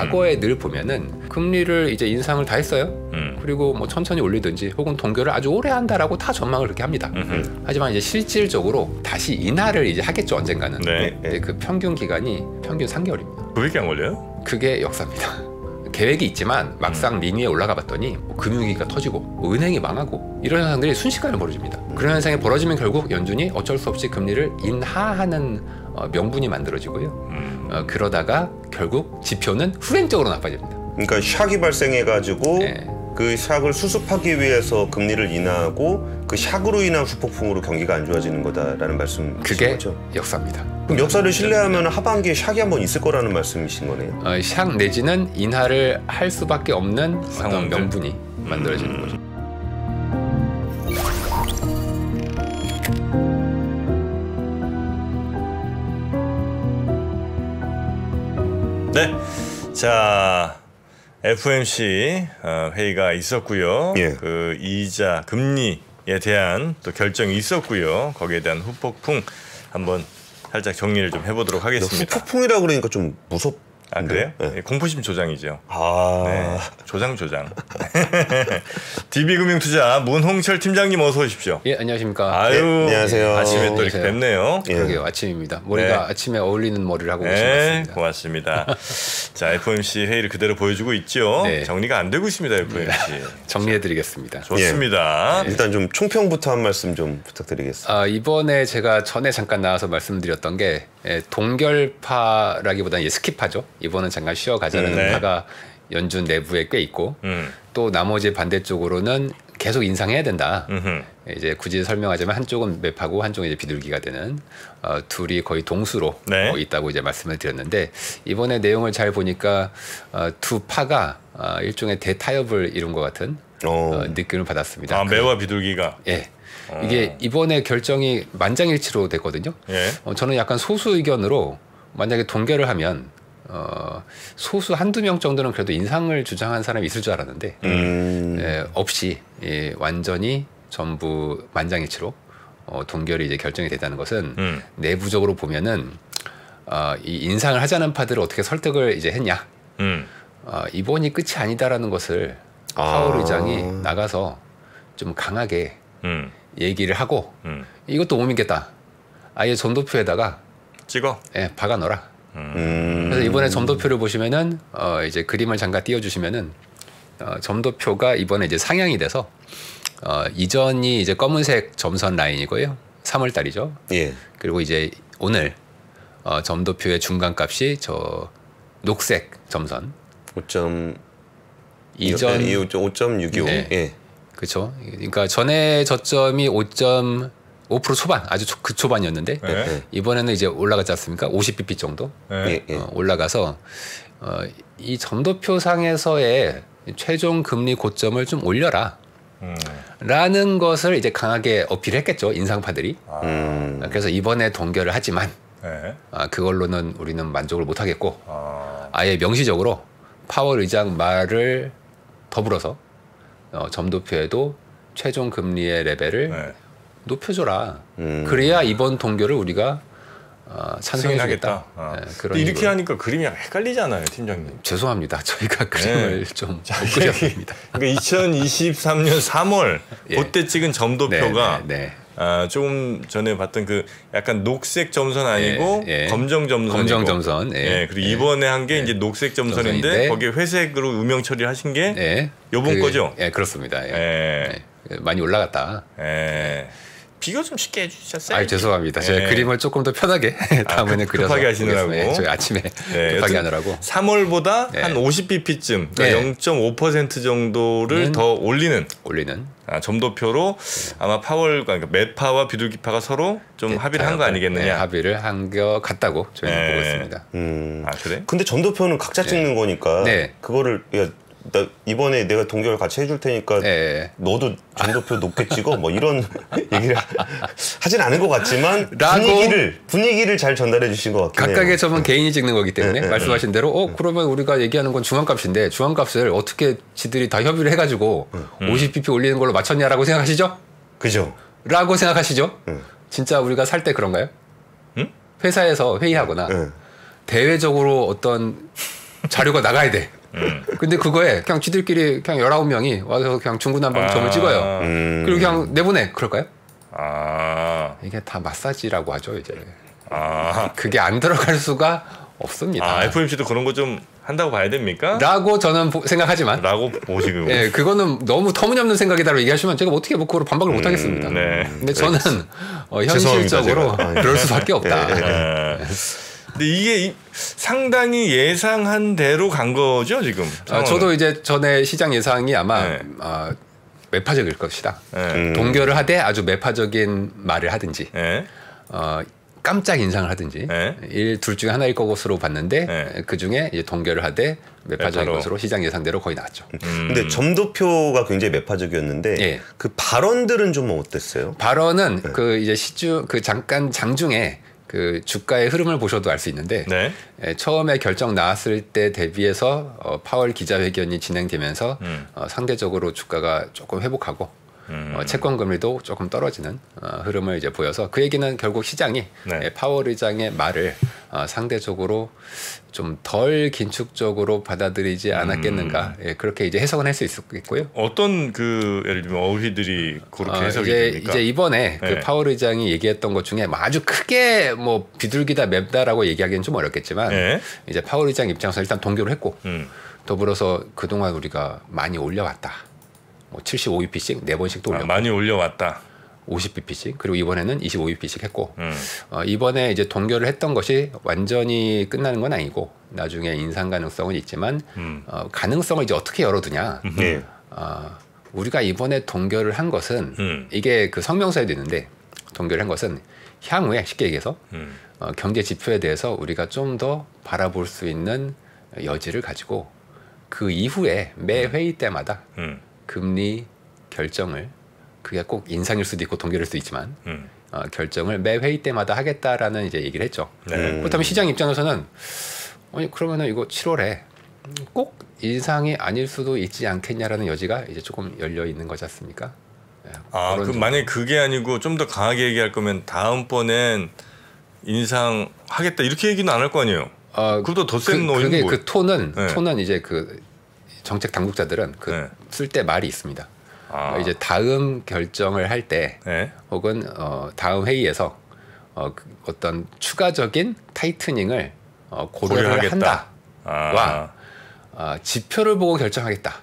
과거에 늘 보면은 금리를 이제 인상을 다 했어요. 그리고 뭐 천천히 올리든지 혹은 동결을 아주 오래 한다라고 다 전망을 그렇게 합니다. 하지만 이제 실질적으로 다시 인하를 이제 하겠죠, 언젠가는. 네. 근데 그 평균 기간이 평균 3개월입니다. 그밖에 안 걸려요? 그게 역사입니다. 계획이 있지만 막상 링 위에 올라가 봤더니 뭐 금융위기가 터지고 뭐 은행이 망하고 이런 현상들이 순식간에 벌어집니다. 그런 현상이 벌어지면 결국 연준이 어쩔 수 없이 금리를 인하하는 명분이 만들어지고요. 그러다가 결국 지표는 후행적으로 나빠집니다. 그러니까 샥이 발생해가지고 네. 그 샥을 수습하기 위해서 금리를 인하하고 그 샥으로 인한 후폭풍으로 경기가 안 좋아지는 거다라는 말씀이신 그게 거죠? 역사입니다. 그럼 역사를 신뢰하면 하반기에 샥이 한번 있을 거라는 말씀이신 거네요. 샥 내지는 인하를 할 수밖에 없는 어떤 상황들. 명분이 만들어지는 거죠. 네. 자, FOMC 회의가 있었고요. 예. 그 이자 금리에 대한 또 결정이 있었고요. 거기에 대한 후폭풍 한번 살짝 정리를 좀 해보도록 하겠습니다. 후폭풍이라고 그러니까 좀 무섭. 아 그래요? 네. 공포심 조장이죠. 아, 네. 조장. DB금융투자 문홍철 팀장님 어서 오십시오. 예, 안녕하십니까. 아유, 네, 안녕하세요. 아침에 또 이렇게 안녕하세요. 뵙네요. 예. 그러게요, 아침입니다. 머리가 네. 아침에 어울리는 머리를 하고 오신 것 네, 같습니다. 고맙습니다. 자, FOMC 회의를 그대로 보여주고 있죠. 네. 정리가 안 되고 있습니다, FOMC. 정리해드리겠습니다. 좋습니다. 일단 좀 총평부터 한 말씀 좀 부탁드리겠습니다. 이번에 제가 전에 잠깐 나와서 말씀드렸던 게 동결파라기보다는 스킵파죠. 이번은 잠깐 쉬어가자는 네. 파가 연준 내부에 꽤 있고 또 나머지 반대쪽으로는 계속 인상해야 된다. 이제 굳이 설명하자면 한쪽은 매파고 한쪽은 이제 비둘기가 되는 둘이 거의 동수로 네. 있다고 이제 말씀을 드렸는데 이번에 내용을 잘 보니까 두 파가 일종의 대타협을 이룬 것 같은 느낌을 받았습니다. 아, 매와 비둘기가. 예. 이게 이번에 결정이 만장일치로 됐거든요. 예. 저는 약간 소수 의견으로 만약에 동결을 하면 소수 한두 명 정도는 그래도 인상을 주장한 사람이 있을 줄 알았는데 없이 완전히 전부 만장일치로 동결이 이제 결정이 됐다는 것은 내부적으로 보면은 이 인상을 하자는 파들을 어떻게 설득을 이제 했냐. 이번이 끝이 아니다라는 것을 파월 의장이 나가서 좀 강하게 얘기를 하고 이것도 못 믿겠다. 아예 점도표에다가 찍어. 박아 넣어라. 그래서 이번에 점도표를 보시면은 이제 그림을 잠깐 띄워주시면은 점도표가 이번에 이제 상향이 돼서 이전이 이제 검은색 점선 라인이고요. 3월 달이죠. 예. 그리고 이제 오늘 점도표의 중간값이 저 녹색 점선. 5.25. 이전 5.625. 네. 예. 그렇죠. 그러니까 전에 저점이 5% 초반, 아주 그 초반이었는데 네. 이번에는 이제 올라갔지 않습니까? 50bp 정도 네. 예. 올라가서 이 점도표상에서의 최종 금리 고점을 좀 올려라. 라는 것을 이제 강하게 어필했겠죠, 인상파들이. 그래서 이번에 동결을 하지만 네. 그걸로는 우리는 만족을 못 하겠고 아예 명시적으로 파월 의장 말을 더불어서 점도표에도 최종 금리의 레벨을 네. 높여줘라. 그래야 이번 동결을 우리가 찬성해주겠다. 근데 이렇게 하니까 그림이 헷갈리잖아요, 팀장님. 죄송합니다. 저희가 그림을 좀 못 그렸습니다. 그러니까 2023년 3월 예. 그때 찍은 점도표가 네. 조금 전에 봤던 그 약간 녹색 점선 아니고 예. 검정 점선이고. 검정 점선. 예. 그리고 이번에 한 게 이제 녹색 점선인데 점선인데 거기에 회색으로 음영 처리하신 게 예. 요번 거죠? 예, 그렇습니다. 예. 많이 올라갔다. 예. 비교 좀 쉽게 해주셨어요. 아, 죄송합니다. 제가 예. 그림을 조금 더 편하게 다음에는 그려서 급하게 하시느라고. 보겠습니다. 저희 아침에 급하게 하느라고. 3월보다 한 50bp쯤, 그러니까 0.5% 정도를 더 올리는 점도표로 아마 파월, 그러니까 매파와 비둘기파가 서로 좀 합의를 한 거 아니겠느냐. 네, 합의를 한 것 같다고 저희는 보고 있습니다. 아, 그래? 근데 점도표는 각자 찍는 거니까 그거를 나 이번에 내가 동결 같이 해줄 테니까 너도 점도표 높게 찍어 뭐 이런 얘기를 하진 않은 것 같지만 분위기를 잘 전달해 주신 것 같긴 해요. 각각의 점은 개인이 찍는 거기 때문에 말씀하신 대로 그러면 우리가 얘기하는 건 중앙값인데 중앙값을 어떻게 지들이 다 협의를 해가지고 50bp 올리는 걸로 맞췄냐라고 생각하시죠? 그죠? 라고 생각하시죠? 진짜 우리가 살 때 그런가요? 회사에서 회의하거나 대외적으로 어떤 자료가 나가야 돼. 근데 그거에 그냥 지들끼리 그냥 19명이 와서 그냥 중구난방점을 찍어요. 그리고 그냥 내보내. 그럴까요? 이게 다 마사지라고 하죠, 이제. 그게 안 들어갈 수가 없습니다. FOMC도 그런 거 좀 한다고 봐야 됩니까? 라고 저는 생각하지만. 라고 보시고. 네, 그거는 너무 터무니없는 생각이다라고 얘기하시면 제가 어떻게 뭐 그걸 반박을 못 하겠습니다. 네. 근데 저는 현실적으로 그럴 수밖에 없다. 근데 이게 상당히 예상한 대로 간 거죠, 지금? 저도 이제 전에 시장 예상이 아마 매파적일 것이다. 동결을 하되 아주 매파적인 말을 하든지 깜짝 인상을 하든지 둘 중에 하나일 것으로 봤는데 그중에 이제 동결을 하되 매파적인 것으로 시장 예상대로 거의 나왔죠. 근데 점도표가 굉장히 매파적이었는데 그 발언들은 좀 어땠어요? 발언은 그 이제 잠깐 장중에 그 주가의 흐름을 보셔도 알 수 있는데 처음에 결정 나왔을 때 대비해서 파월 기자회견이 진행되면서 상대적으로 주가가 조금 회복하고 채권 금리도 조금 떨어지는 흐름을 이제 보여서 그 얘기는 결국 시장이 파월 의장의 말을 상대적으로 좀 덜 긴축적으로 받아들이지 않았겠는가 그렇게 이제 해석은 할 수 있겠고요. 어떤 예를 들면 어휘들이 그렇게 해석이 됩니까? 이제 이번에 그 파월 의장이 얘기했던 것 중에 아주 크게 뭐 비둘기다 맵다라고 얘기하기는 좀 어렵겠지만 이제 파월 의장 입장에서 일단 동결을 했고 더불어서 그동안 우리가 많이 올려왔다. 75bp씩 4번씩 또 올렸고 많이 올려왔다. 50bp씩 그리고 이번에는 25bp씩 했고 이번에 이제 동결을 했던 것이 완전히 끝나는 건 아니고 나중에 인상 가능성은 있지만 가능성을 이제 어떻게 열어두냐. 우리가 이번에 동결을 한 것은 이게 그 성명서에도 있는데 동결을 한 것은 향후에 쉽게 얘기해서 경제 지표에 대해서 우리가 좀 더 바라볼 수 있는 여지를 가지고 그 이후에 매 회의 때마다 금리 결정을 그게 꼭 인상일 수도 있고 동결일 수도 있지만 결정을 매 회의 때마다 하겠다라는 이제 얘기를 했죠. 그렇다면 시장 입장에서는 그러면은 이거 7월에 꼭 인상이 아닐 수도 있지 않겠냐라는 여지가 이제 조금 열려 있는 거지 않습니까? 그럼 만약에 그게 아니고 좀 더 강하게 얘기할 거면 다음번엔 인상하겠다 이렇게 얘기는 안 할 거 아니에요? 그것도 더 센 노인 그게 그 톤은 이제 그 정책 당국자들은 쓸 때 말이 있습니다. 이제 다음 결정을 할 때 혹은 다음 회의에서 어떤 추가적인 타이트닝을 고려를 한다와 지표를 보고 결정하겠다.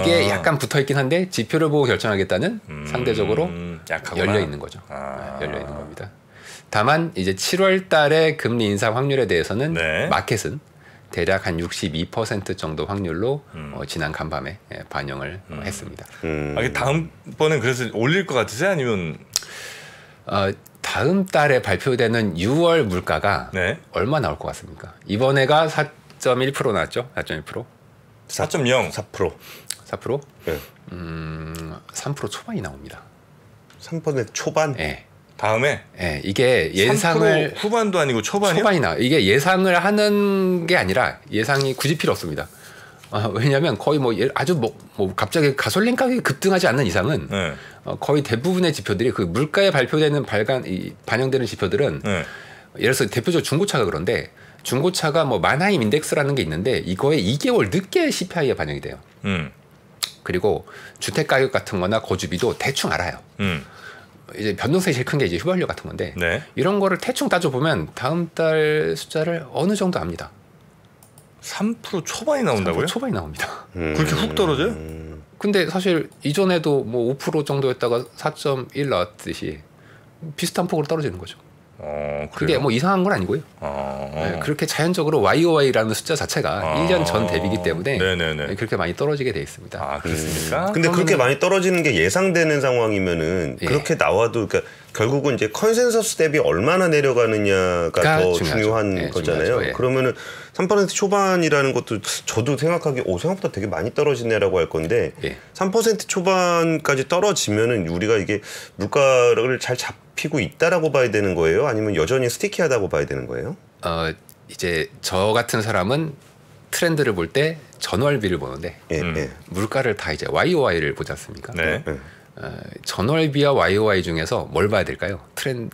이게 약간 붙어있긴 한데 지표를 보고 결정하겠다는 상대적으로 열려 있는 거죠. 열려 있는 겁니다. 다만 이제 7월 달에 금리 인상 확률에 대해서는 마켓은 대략 한 62% 정도 확률로 지난 간밤에 반영을 했습니다. 다음번엔 그래서 올릴 것 같으세요? 아니면 다음 달에 발표되는 6월 물가가 얼마 나올 것 같습니까? 이번에가 4.1% 나왔죠? 4.1%? 4.0? 4%. 4%? 네. 3% 초반이 나옵니다. 3% 초반? 네. 다음에? 네, 이게 예상을 후반도 아니고 초반이요? 초반이 나. 이게 예상을 하는 게 아니라 예상이 굳이 필요 없습니다. 왜냐하면 거의 아주 뭐 갑자기 가솔린 가격이 급등하지 않는 이상은 거의 대부분의 지표들이 그 물가에 발표되는 반영되는 지표들은 예를 들어서 대표적으로 중고차가 그런데 중고차가 뭐 만하임 인덱스라는 게 있는데 이거에 2개월 늦게 CPI에 반영이 돼요. 그리고 주택 가격 같은 거나 거주비도 대충 알아요. 이제 변동성이 제일 큰 게 이제 휘발유 같은 건데 이런 거를 대충 따져보면 다음 달 숫자를 어느 정도 압니다. 3% 초반이 나온다고요? 3% 초반이 나옵니다. 그렇게 훅 떨어져요? 근데 사실 이전에도 뭐 5% 정도였다가 4.1 나왔듯이 비슷한 폭으로 떨어지는 거죠. 그게 뭐 이상한 건 아니고요. 그렇게 자연적으로 YOY라는 숫자 자체가 1년 전 대비이기 때문에 그렇게 많이 떨어지게 돼 있습니다. 그렇습니까? 근데 그렇게 많이 떨어지는 게 예상되는 상황이면은 그렇게 나와도 그러니까 결국은 이제 컨센서스 대비 얼마나 내려가느냐가 더 중요한 거잖아요. 그러면은 3% 초반이라는 것도 저도 생각하기에 생각보다 되게 많이 떨어지네라고 할 건데 3% 초반까지 떨어지면은 우리가 이게 물가를 잘 잡히고 있다라고 봐야 되는 거예요? 아니면 여전히 스티키하다고 봐야 되는 거예요? 이제 저 같은 사람은 트렌드를 볼 때 전월비를 보는데 물가를 다 이제 YOY를 보지 않습니까? 전월비와 YOY 중에서 뭘 봐야 될까요?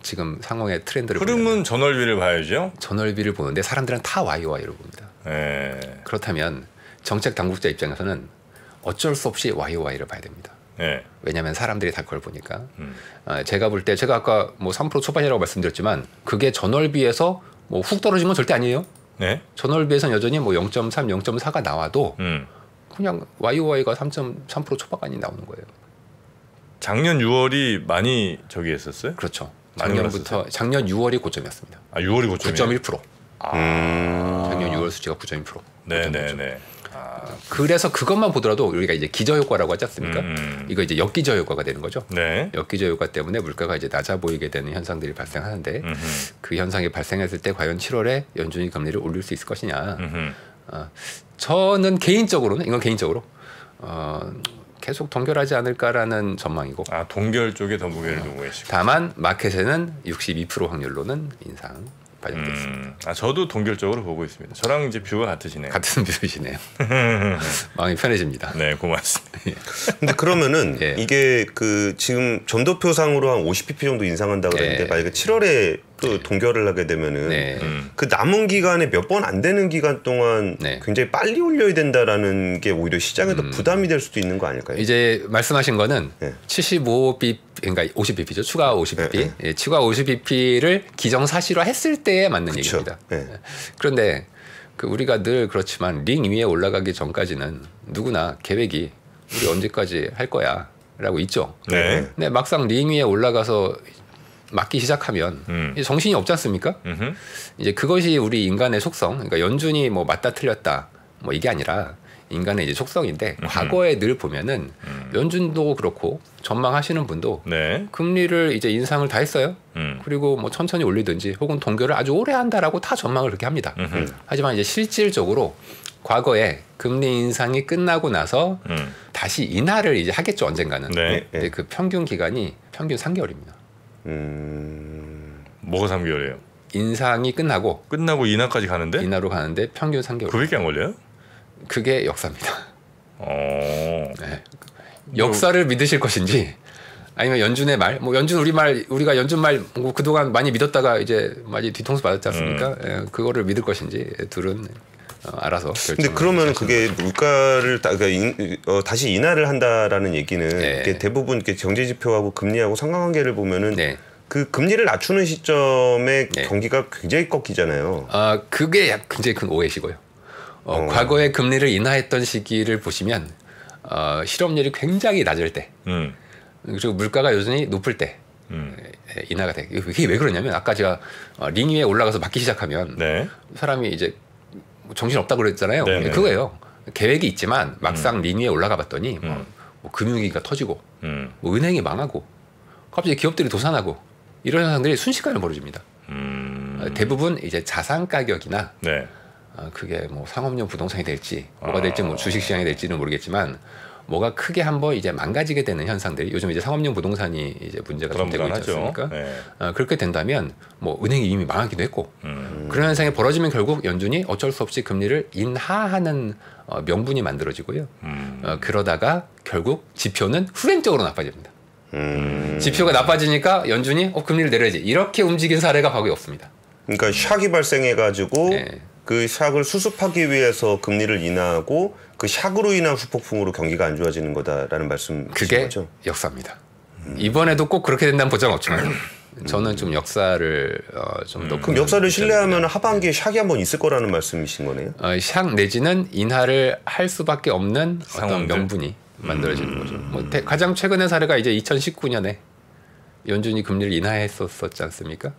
지금 상황의 트렌드를 흐름은 보려면. 전월비를 봐야죠. 전월비를 보는데 사람들은 다 YOY를 봅니다. 네. 그렇다면 정책 당국자 입장에서는 어쩔 수 없이 YOY를 봐야 됩니다. 네. 왜냐하면 사람들이 다 그걸 보니까. 제가 볼 때 제가 아까 뭐 3% 초반이라고 말씀드렸지만 그게 전월비에서 뭐 훅 떨어진 건 절대 아니에요. 네. 전월비에서는 여전히 뭐 0.3, 0.4가 나와도 그냥 YOY가 3.3% 초반이 나오는 거예요. 작년 6월이 많이 저기 했었어요? 그렇죠. 작년 6월이 고점이었습니다. 아, 6월이 고점이에요? 9.1%. 작년 6월 수치가 9.1%. 네네네. 그래서 그것만 보더라도 우리가 이제 기저 효과라고 하지 않습니까? 이거 이제 역기저 효과가 되는 거죠. 네. 역기저 효과 때문에 물가가 이제 낮아 보이게 되는 현상들이 발생하는데 그 현상이 발생했을 때 과연 7월에 연준이 금리를 올릴 수 있을 것이냐? 저는 개인적으로는 이건 개인적으로 계속 동결하지 않을까라는 전망이고. 아, 동결 쪽에 더 무게를 두고 계시고. 다만 마켓에는 62% 확률로는 인상. 아, 저도 동결적으로 보고 있습니다. 저랑 이제 뷰가 같으시네요. 같은 뷰이시네요. 마음이 편해집니다. 네, 고맙습니다. 근데 그러면은 예. 이게 그 지금 점도표상으로 한 50pp 정도 인상한다고 그랬는데 만약에 7월에 또 동결을 하게 되면은 그 남은 기간에 몇 번 안 되는 기간 동안 굉장히 빨리 올려야 된다라는 게 오히려 시장에도 부담이 될 수도 있는 거 아닐까요? 이제 말씀하신 거는 75bp 그러니까 50bp죠. 추가 50bp. 예, 추가 50bp를 기정사실화했을 때에 맞는 그쵸. 얘기입니다. 그런데 그 우리가 늘 그렇지만 링 위에 올라가기 전까지는 누구나 계획이 우리 언제까지 할 거야라고 있죠. 네. 근데 막상 링 위에 올라가서 맞기 시작하면 이제 정신이 없지 않습니까? 이제 그것이 우리 인간의 속성. 그러니까 연준이 뭐 맞다 틀렸다 뭐 이게 아니라 인간의 이제 속성인데 과거에 늘 보면은 연준도 그렇고 전망하시는 분도 금리를 이제 인상을 다 했어요. 그리고 뭐 천천히 올리든지 혹은 동결을 아주 오래 한다라고 다 전망을 그렇게 합니다. 하지만 이제 실질적으로 과거에 금리 인상이 끝나고 나서 다시 인하를 이제 하겠죠 언젠가는. 근데 그 평균 기간이 평균 3개월입니다. 뭐가 3개월이에요? 인상이 끝나고 인하까지 가는데? 인하로 가는데 평균 3개월. 그밖에 안 걸려요? 그게 역사입니다. 역사를 믿으실 것인지 아니면 연준의 말, 뭐 연준 우리 말 우리가 연준 말 뭐 그동안 많이 믿었다가 이제 많이 뒤통수 맞았지 않습니까? 그거를 믿을 것인지 둘은 알아서. 근데 그러면 그게 물가를 다시 인하를 한다라는 얘기는 이게 대부분 이렇게 경제 지표하고 금리하고 상관관계를 보면은 그 금리를 낮추는 시점에 경기가 굉장히 꺾이잖아요. 아, 그게 굉장히 큰 오해시고요. 과거에 금리를 인하했던 시기를 보시면 실업률이 굉장히 낮을 때 그리고 물가가 여전히 높을 때 인하가 돼. 이게 왜 그러냐면 아까 제가 링 위에 올라가서 맞기 시작하면 사람이 이제 정신없다고 그랬잖아요. 그거예요. 계획이 있지만 막상 링 위에 올라가 봤더니 뭐 금융위기가 터지고 뭐 은행이 망하고 갑자기 기업들이 도산하고 이런 현상들이 순식간에 벌어집니다. 대부분 이제 자산 가격이나 그게 뭐 상업용 부동산이 될지 뭐가 될지 뭐 주식시장이 될지는 모르겠지만 뭐가 크게 한번 이제 망가지게 되는 현상들이 요즘 이제 상업용 부동산이 이제 문제가 좀 되고 있지 않습니까? 그렇게 된다면 뭐 은행이 이미 망하기도 했고 그런 현상이 벌어지면 결국 연준이 어쩔 수 없이 금리를 인하하는 명분이 만들어지고요. 그러다가 결국 지표는 후행적으로 나빠집니다. 지표가 나빠지니까 연준이 금리를 내려야지 이렇게 움직인 사례가 과거에 없습니다. 그러니까 샥이 발생해가지고 그 샥을 수습하기 위해서 금리를 인하하고 그 샥으로 인한 후폭풍으로 경기가 안 좋아지는 거다라는 말씀이신 거죠? 그게 역사입니다. 이번에도 꼭 그렇게 된다는 보장은 없지만 저는 좀 역사를 좀 더 그럼 역사를 신뢰하면 하반기에 샥이 한번 있을 거라는 말씀이신 거네요? 샥 내지는 인하를 할 수밖에 없는 어떤 명분이 만들어지는 거죠. 뭐 가장 최근의 사례가 이제 2019년에 연준이 금리를 인하했었지 않습니까?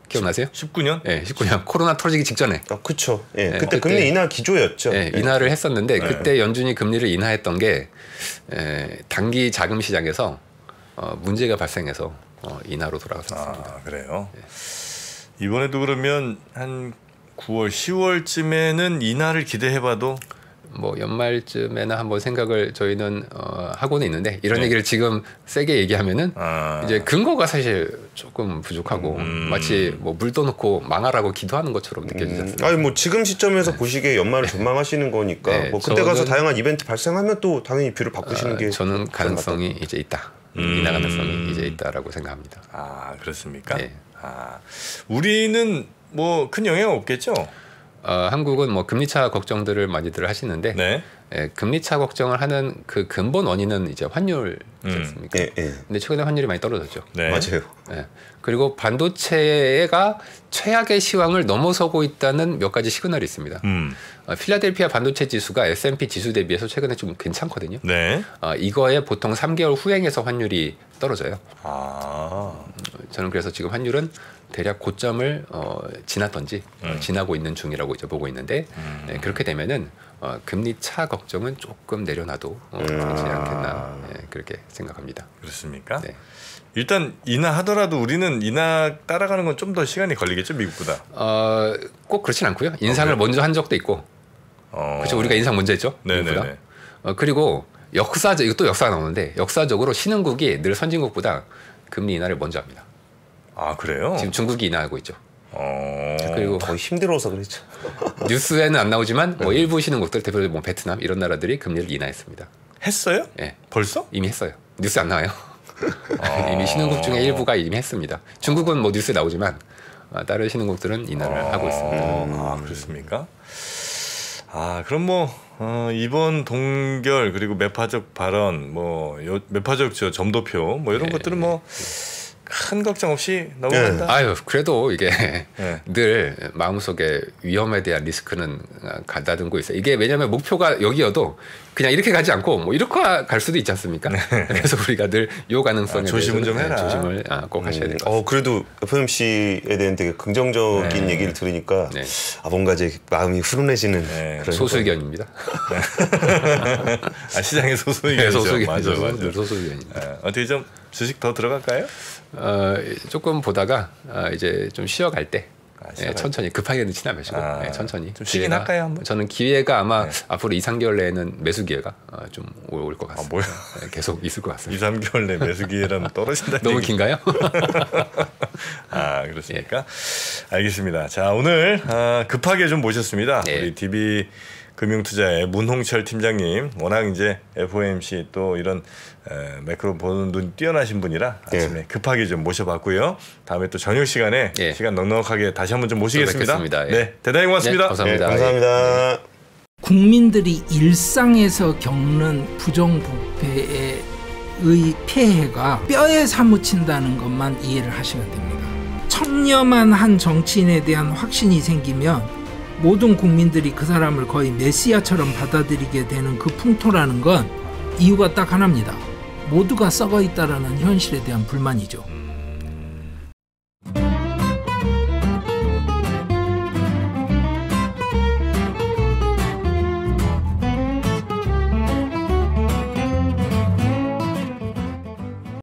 기억나세요? 19년? 네, 19년 코로나 터지기 직전에. 그렇죠. 그때 금리 인하 기조였죠. 인하를 했었는데 그때 연준이 금리를 인하했던 게 단기 자금 시장에서 문제가 발생해서 인하로 돌아갔었습니다. 아, 그래요? 이번에도 그러면 한 9월, 10월쯤에는 인하를 기대해봐도 뭐 연말쯤에는 한번 생각을 저희는 하고는 있는데 이런 얘기를 지금 세게 얘기하면은 이제 근거가 사실 조금 부족하고 마치 뭐 물 떠놓고 망하라고 기도하는 것처럼 느껴지지 않습니까? 아니 뭐 지금 시점에서 보시기에 연말을 전망하시는 거니까 뭐 그때 가서 다양한 이벤트 발생하면 또 당연히 뷰를 바꾸시는 게 저는 가능성이 이제 있다. 인하 가능성이 이제 있다라고 생각합니다. 아, 그렇습니까? 우리는 뭐 큰 영향 없겠죠? 한국은 뭐 금리차 걱정들을 많이들 하시는데 네. 예, 금리차 걱정을 하는 그 근본 원인은 이제 환율이지 않습니까? 근데 최근에 환율이 많이 떨어졌죠. 네. 맞아요. 예. 그리고 반도체가 최악의 시황을 넘어서고 있다는 몇 가지 시그널이 있습니다. 필라델피아 반도체 지수가 S&P 지수 대비해서 최근에 좀 괜찮거든요. 네. 이거에 보통 3개월 후행해서 환율이 떨어져요. 아. 저는 그래서 지금 환율은 대략 고점을 지났던지 지나고 있는 중이라고 이제 보고 있는데 네, 그렇게 되면은 금리 차 걱정은 조금 내려놔도 되지 않겠나 그렇게 생각합니다. 그렇습니까? 네. 일단 인하하더라도 우리는 인하 따라가는 건 좀 더 시간이 걸리겠죠, 미국보다. 꼭 그렇진 않고요. 인상을 먼저 한 적도 있고, 그렇죠. 우리가 인상 먼저 했죠. 미국보다. 그리고 이것도 역사가 나오는데 역사적으로 신흥국이 늘 선진국보다 금리 인하를 먼저 합니다. 아 그래요? 지금 중국이 인하하고 있죠. 그리고 거의 힘들어서 그렇죠. 뉴스에는 안 나오지만 뭐 일부 신흥국들 대표적으로 뭐 베트남 이런 나라들이 금리를 인하했습니다. 했어요? 네. 벌써? 이미 했어요. 뉴스 안 나와요. 이미 신흥국 중에 일부가 이미 했습니다. 중국은 뭐 뉴스에 나오지만 다른 신흥국들은 인하를 하고 있습니다. 아 그렇습니까? 아 그럼 뭐 이번 동결 그리고 매파적 발언 뭐 매파적 점도표 뭐 이런 것들은 뭐 큰 걱정 없이 넘어간다. 아유 그래도 이게 늘 마음속에 위험에 대한 리스크는 가다듬고 있어요. 이게 왜냐하면 목표가 여기여도 그냥 이렇게 가지 않고 뭐 이렇게 갈 수도 있지 않습니까? 그래서 우리가 늘 요 가능성에 조심은 좀 해라. 조심을 꼭 하셔야 될 것 같습니다. 그래도 FOMC에 대한 되게 긍정적인 얘기를 들으니까 뭔가 이제 마음이 훈훈해지는 그런 소수 의견입니다. 시장의 소수 의견이죠. 맞아. 소수 의견입니다. 어떻게 좀 주식 더 들어갈까요? 조금 보다가 이제 좀 쉬어갈 때 천천히 급하게 넣진 않으시고 천천히 좀 쉬긴 할까요 한번? 저는 기회가 아마 앞으로 2-3개월 내에는 매수 기회가 좀 올 것 같습니다. 뭐야? 계속 있을 것 같습니다. 2-3개월 내 매수 기회라면 떨어진다. 너무 긴가요? 그렇습니까? 알겠습니다. 자 오늘 급하게 좀 모셨습니다. 우리 DB 금융투자의 문홍철 팀장님, 워낙 이제 FOMC 또 이런 매크로 보는 눈 뛰어나신 분이라 아침에 급하게 좀 모셔봤고요. 다음에 또 저녁 시간에 시간 넉넉하게 다시 한번 좀 모시겠습니다. 네, 대단히 고맙습니다. 감사합니다. 감사합니다. 국민들이 일상에서 겪는 부정부패의 폐해가 뼈에 사무친다는 것만 이해를 하시면 됩니다. 청렴한 한 정치인에 대한 확신이 생기면 모든 국민들이 그 사람을 거의 메시아처럼 받아들이게 되는 그 풍토라는 건 이유가 딱 하나입니다. 모두가 썩어 있다라는 현실에 대한 불만이죠.